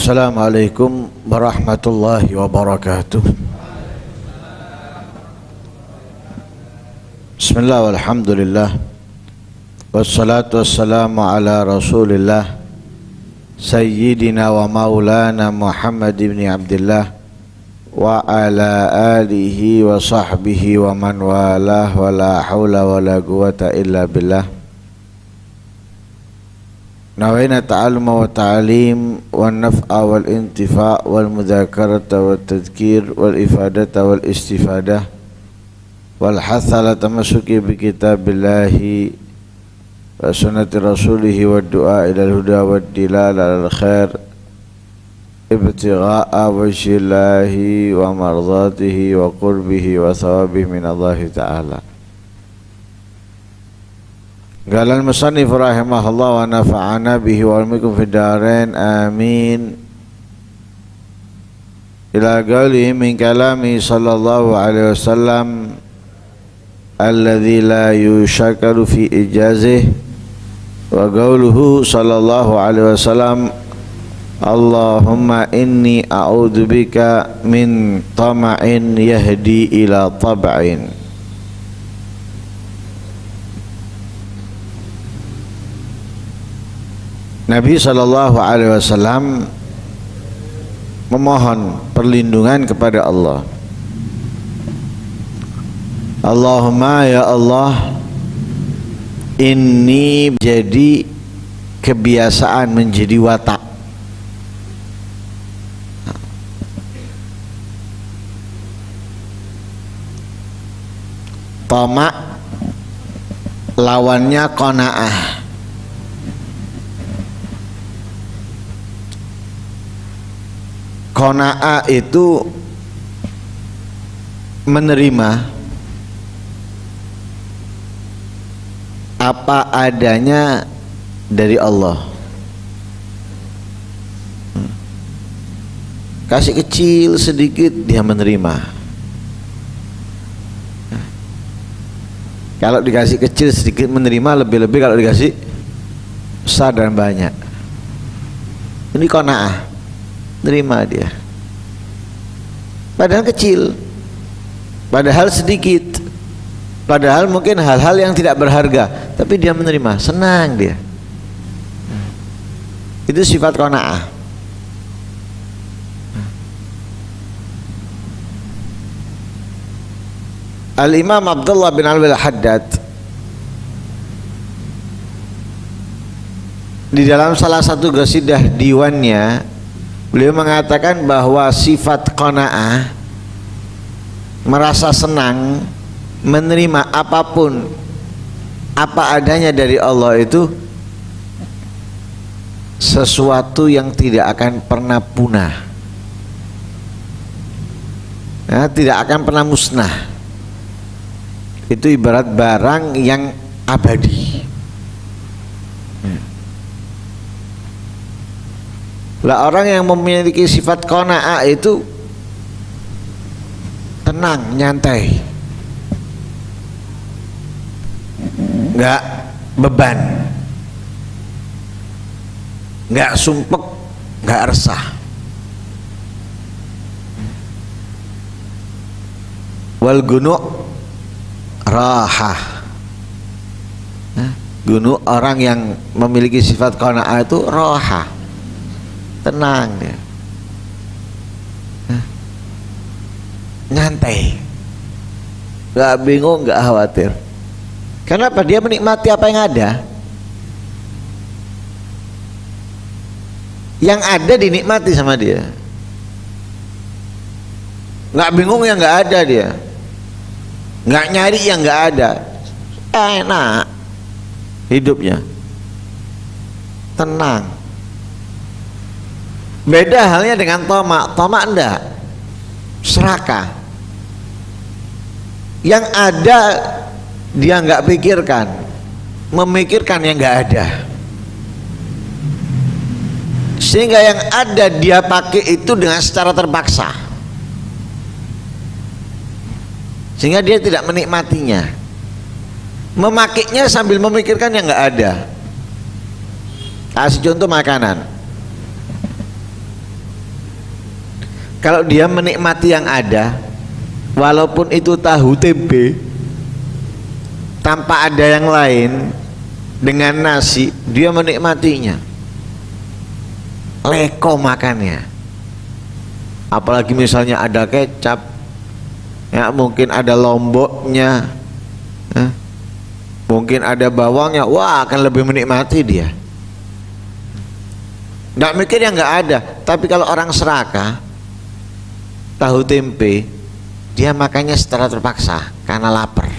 Assalamualaikum warahmatullahi wabarakatuh. Bismillah walhamdulillah wassalatu wassalamu ala rasulillah Sayyidina wa maulana Muhammad ibn Abdillah wa ala alihi wa sahbihi wa man walah wa la hawla wa la quwata illa billah. Nawaina ta'alluma wa ta'alim wa naf'a wal intifa' wal mudzakarata wal tadhkir wal ifadata wal istifadah wal hatha ala tamassuki bi kitabillahi wa sunnati rasulihi wa du'a ila al-huda wa dilala al khair ibtigha'a wajhillahi wa mardatihi wa qurbihi wa thawabihi min Allah ta'ala. Qala al-musannif rahimahullah wa nafa'ana bihi wa almikum fid darain amin. Ila qawlihi min kalami sallallahu alaihi wasallam alladhi la yushakaru fi ijazih wa qawluhu sallallahu alaihi wasallam Allahumma inni a'udzu bika min tama'in yahdi ila tab'in. Nabi SAW memohon perlindungan kepada Allah. Allahumma ya Allah, ini jadi kebiasaan, menjadi watak. Tama' lawannya qanaah. Qanaah itu menerima apa adanya dari Allah. Kasih kecil sedikit dia menerima. Kalau dikasih kecil sedikit menerima, lebih-lebih kalau dikasih besar dan banyak. Ini qanaah, terima dia. Padahal kecil, padahal sedikit, padahal mungkin hal-hal yang tidak berharga, tapi dia menerima, senang dia. Itu sifat qanaah. Al-Imam Abdullah bin Alwi al-Haddad di dalam salah satu qasidah diwannya, beliau mengatakan bahwa sifat qanaah, merasa senang, menerima apapun apa adanya dari Allah, itu sesuatu yang tidak akan pernah punah, tidak akan pernah musnah. Itu ibarat barang yang abadi. Lah orang yang memiliki sifat qanaah itu tenang, nyantai, nggak beban, nggak sumpek, nggak resah. Wal gunu' rahah. Gunu, orang yang memiliki sifat qanaah itu rahah, tenang dia, nyantai, nggak bingung, nggak khawatir. Kenapa? Dia menikmati apa yang ada. Yang ada dinikmati sama dia, nggak bingung yang nggak ada dia, nggak nyari yang nggak ada. Enak hidupnya, tenang. Beda halnya dengan tomak. Tomak enggak, serakah. Yang ada dia nggak pikirkan, memikirkan yang nggak ada, sehingga yang ada dia pakai itu dengan secara terpaksa, sehingga dia tidak menikmatinya. Memakainya sambil memikirkan yang nggak ada. Kasih contoh makanan. Kalau dia menikmati yang ada, walaupun itu tahu tempe tanpa ada yang lain, dengan nasi, dia menikmatinya, leko makannya. Apalagi misalnya ada kecap, ya mungkin ada lomboknya, mungkin ada bawangnya, wah akan lebih menikmati dia. Nggak mikir yang nggak ada. Tapi kalau orang serakah, tahu tempe, dia makannya secara terpaksa karena lapar.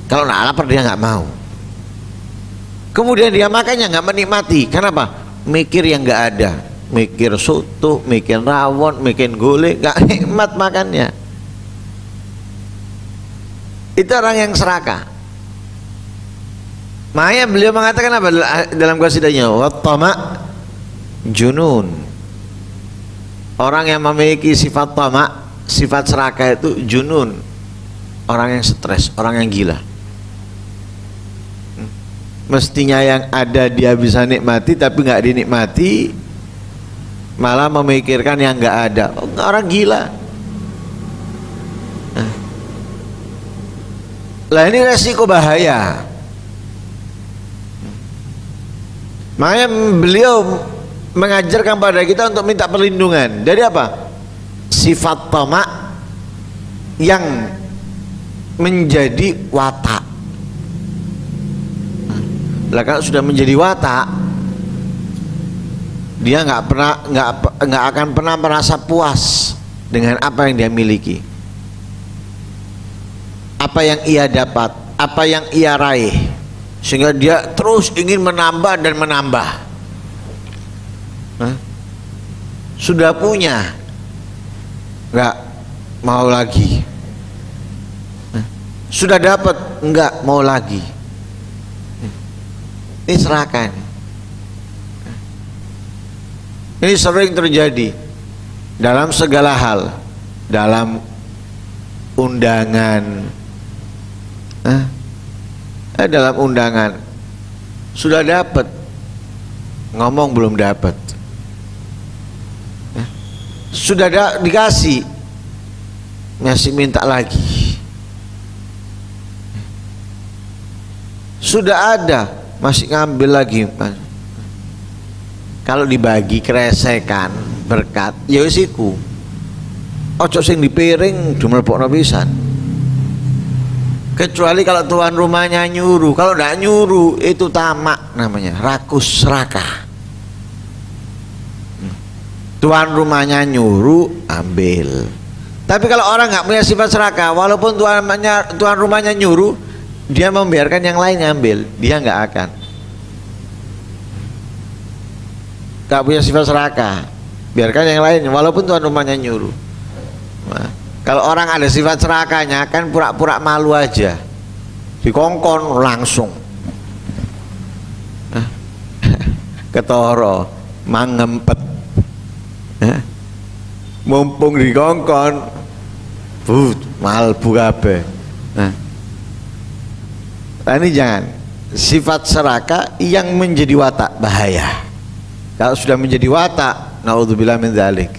Kalau nggak lapar dia nggak mau. Kemudian dia makannya nggak menikmati. Kenapa? Mikir yang nggak ada, mikir soto, mikir rawon, mikir gulai, nggak nikmat makannya. Itu orang yang serakah. Makanya beliau mengatakan apa dalam qasidahnya? Wattama junun. Orang yang memiliki sifat tama, sifat serakah itu junun, orang yang stres, orang yang gila. Mestinya yang ada dia bisa nikmati, tapi nggak dinikmati, malah memikirkan yang nggak ada. Orang gila. Lah ini resiko bahaya. Makanya beliau mengajarkan pada kita untuk minta perlindungan dari apa? Sifat tamak yang menjadi watak. Lah kalau sudah menjadi watak, dia nggak akan pernah merasa puas dengan apa yang dia miliki, apa yang ia dapat, apa yang ia raih, sehingga dia terus ingin menambah dan menambah. Sudah punya, nggak mau lagi. Sudah dapat, nggak mau lagi. Ini serakah. Ini sering terjadi dalam segala hal, dalam undangan, dalam undangan sudah dapat, ngomong belum dapat. Sudah dikasih, masih minta lagi. Sudah ada, masih ngambil lagi. Kalau dibagi kresekan berkat, ya isiku. Ojo sing dipiring dimlepokno pisan. Kecuali kalau tuan rumahnya nyuruh. Kalau tidak nyuruh itu tamak namanya, rakus serakah. Tuan rumahnya nyuruh, ambil. Tapi kalau orang nggak punya sifat serakah, walaupun tuan rumahnya nyuruh, dia membiarkan yang lain ngambil, dia nggak akan. Nggak punya sifat serakah, biarkan yang lain, walaupun tuan rumahnya nyuruh. Nah, kalau orang ada sifat serakahnya, kan pura-pura malu aja, dikongkon langsung, ketoro, mangempet. Mumpung dikongkon, malbu kabeh. Nah, ini jangan. Sifat serakah yang menjadi watak bahaya. Kalau sudah menjadi watak, naudzubillah min dzalik,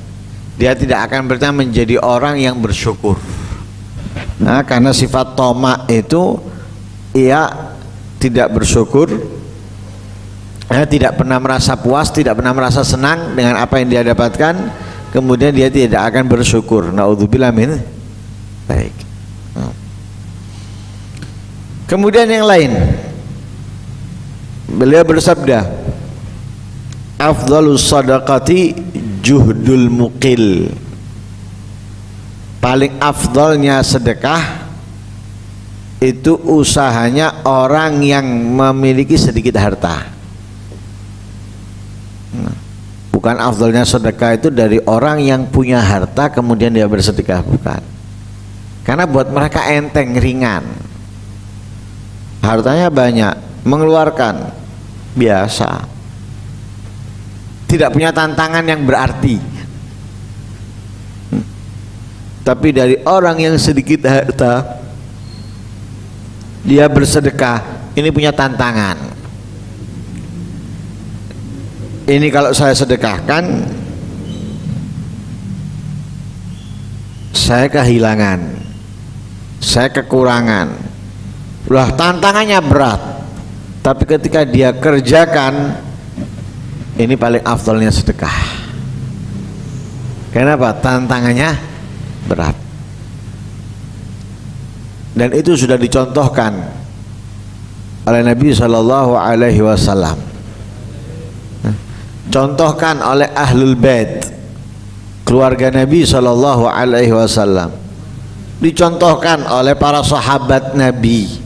dia tidak akan pernah menjadi orang yang bersyukur. Nah, karena sifat tamak itu ia tidak bersyukur, tidak pernah merasa puas, tidak pernah merasa senang dengan apa yang dia dapatkan, kemudian dia tidak akan bersyukur. Naudzubillah min dzalik. Kemudian yang lain, beliau bersabda, afdhalus sadaqati juhdul muqil. Paling afdalnya sedekah itu usahanya orang yang memiliki sedikit harta. Bukan afdalnya sedekah itu dari orang yang punya harta kemudian dia bersedekah, bukan. Karena buat mereka enteng, ringan. Hartanya banyak, mengeluarkan biasa, tidak punya tantangan yang berarti. Tapi dari orang yang sedikit harta, dia bersedekah, ini punya tantangan. Ini kalau saya sedekahkan, saya kehilangan, saya kekurangan. Lah tantangannya berat, tapi ketika dia kerjakan, ini paling afdalnya sedekah. Kenapa? Tantangannya berat. Dan itu sudah dicontohkan oleh Nabi Shallallahu Alaihi Wasallam, contohkan oleh Ahlul Bait, keluarga Nabi Shallallahu Alaihi Wasallam, dicontohkan oleh para sahabat Nabi,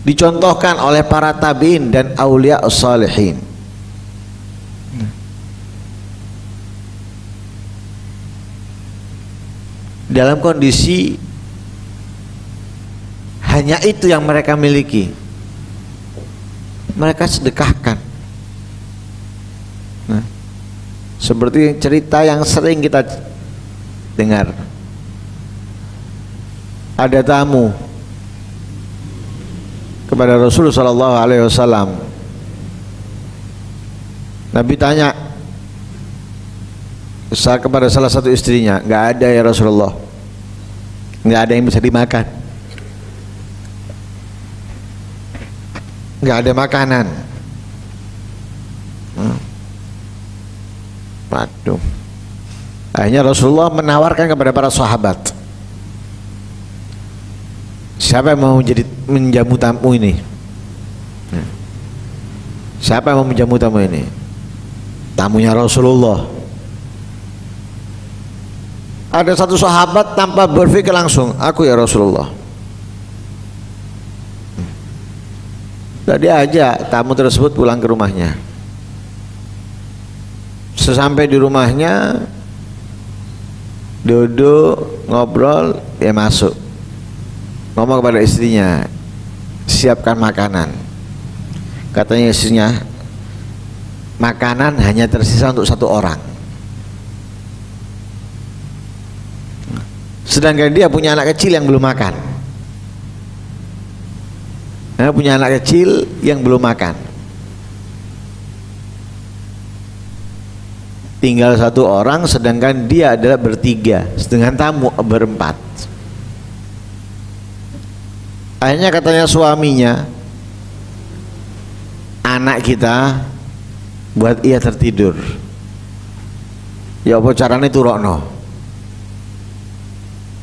dicontohkan oleh para tabiin dan aulia salihin. Dalam kondisi hanya itu yang mereka miliki, mereka sedekahkan. Seperti cerita yang sering kita dengar, ada tamu kepada Rasulullah Sallallahu Alaihi Wasallam. Nabi tanya kepada salah satu istrinya, nggak ada ya Rasulullah, nggak ada yang bisa dimakan, nggak ada makanan. Waduh. Akhirnya Rasulullah menawarkan kepada para sahabat, siapa yang mau menjamu tamu ini? Siapa yang mau menjamu tamu ini? Tamunya Rasulullah. Ada satu sahabat tanpa berpikir langsung, aku ya Rasulullah. Tadi aja tamu tersebut pulang ke rumahnya. Sesampai di rumahnya, duduk ngobrol, dia masuk, ngomong kepada istrinya, siapkan makanan. Katanya istrinya, makanan hanya tersisa untuk 1 orang. Sedangkan dia punya anak kecil yang belum makan. Punya anak kecil yang belum makan. Tinggal 1 orang, sedangkan dia adalah bertiga, sedangkan tamu berempat. Akhirnya katanya suaminya, anak kita buat ia tertidur. Ya apa caranya turokno?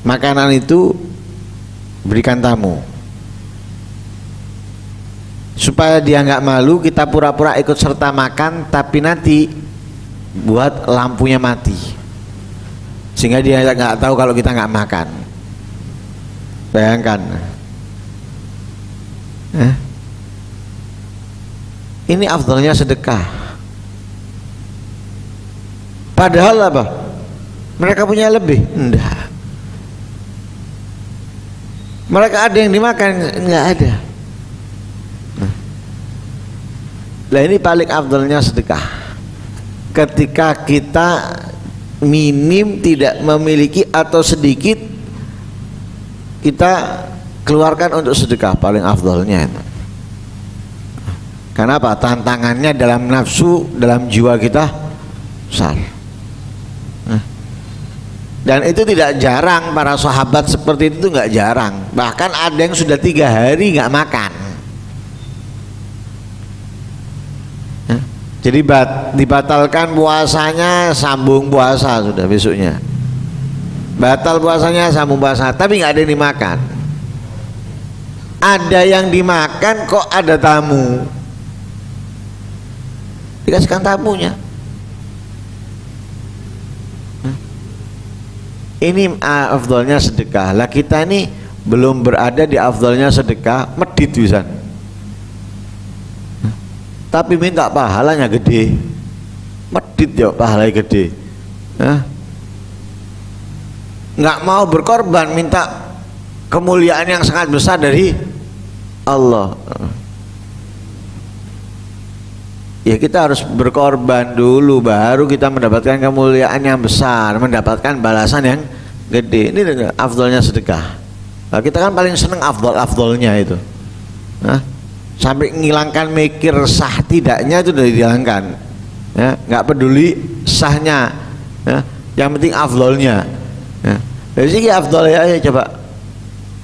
Makanan itu berikan tamu. Supaya dia nggak malu, kita pura-pura ikut serta makan, tapi nanti buat lampunya mati, sehingga dia nggak tahu kalau kita nggak makan. Bayangkan, ini afdalnya sedekah. Padahal apa? Mereka punya lebih? Enggak. Mereka ada yang dimakan, enggak ada. Nah ini paling afdalnya sedekah. Ketika kita minim tidak memiliki atau sedikit, kita keluarkan untuk sedekah, paling afdalnya. Kenapa? Tantangannya dalam nafsu, dalam jiwa kita besar. Dan itu tidak jarang, para sahabat seperti itu nggak jarang. Bahkan ada yang sudah 3 hari nggak makan. Jadi dibatalkan puasanya, sambung puasa sudah besoknya. Batal puasanya, sambung puasa, tapi nggak ada yang dimakan. Ada yang dimakan kok ada tamu, dikasihkan tamunya. Ini afdalnya sedekah. Lah kita ini belum berada di afdalnya sedekah, medit pisan. Tapi minta pahalanya gede, medit ya pahalanya gede. Nggak mau berkorban, minta kemuliaan yang sangat besar dari Allah. Ya kita harus berkorban dulu, baru kita mendapatkan kemuliaan yang besar, mendapatkan balasan yang gede. Ini afdalnya sedekah. Nah, kita kan paling seneng afdalnya itu. Sampai ngilangkan mikir sah tidaknya itu udah dihilangkan, ya, nggak peduli sahnya, ya, yang penting afdolnya, ya. Dari segi afdal ya coba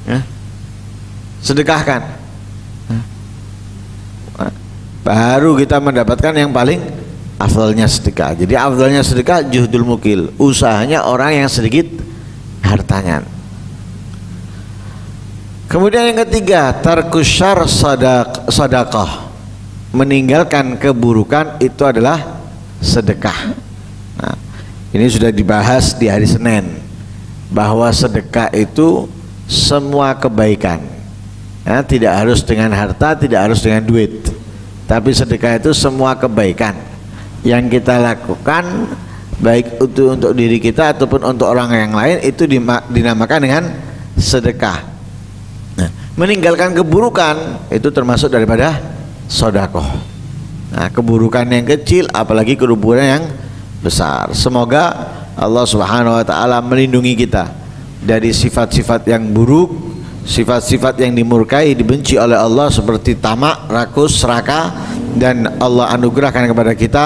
ya. Sedekahkan, baru kita mendapatkan yang paling afdalnya sedekah. Jadi afdalnya sedekah juhdul mukil, usahanya orang yang sedikit hartanya. Kemudian yang ketiga, tarkus syarr sadaqah, meninggalkan keburukan itu adalah sedekah. Nah, ini sudah dibahas di hari Senin bahwa sedekah itu semua kebaikan ya, tidak harus dengan harta, tidak harus dengan duit, tapi sedekah itu semua kebaikan yang kita lakukan, baik itu untuk diri kita ataupun untuk orang yang lain, itu dinamakan dengan sedekah. Nah, meninggalkan keburukan itu termasuk daripada sedekah. Nah, keburukan yang kecil apalagi keburukan yang besar. Semoga Allah Subhanahu wa taala melindungi kita dari sifat-sifat yang buruk, sifat-sifat yang dimurkai, dibenci oleh Allah seperti tamak, rakus, serakah, dan Allah anugerahkan kepada kita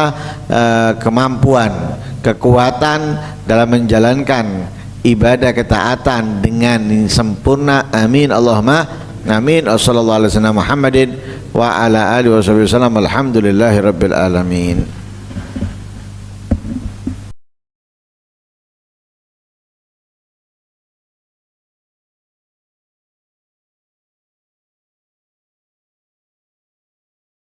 kemampuan, kekuatan dalam menjalankan ibadah ketaatan dengan sempurna. Amin Allahumma amin. Wassallallahu alaihi wasallam Muhammadin wa ala alihi wasallam. Alhamdulillahirabbil alamin.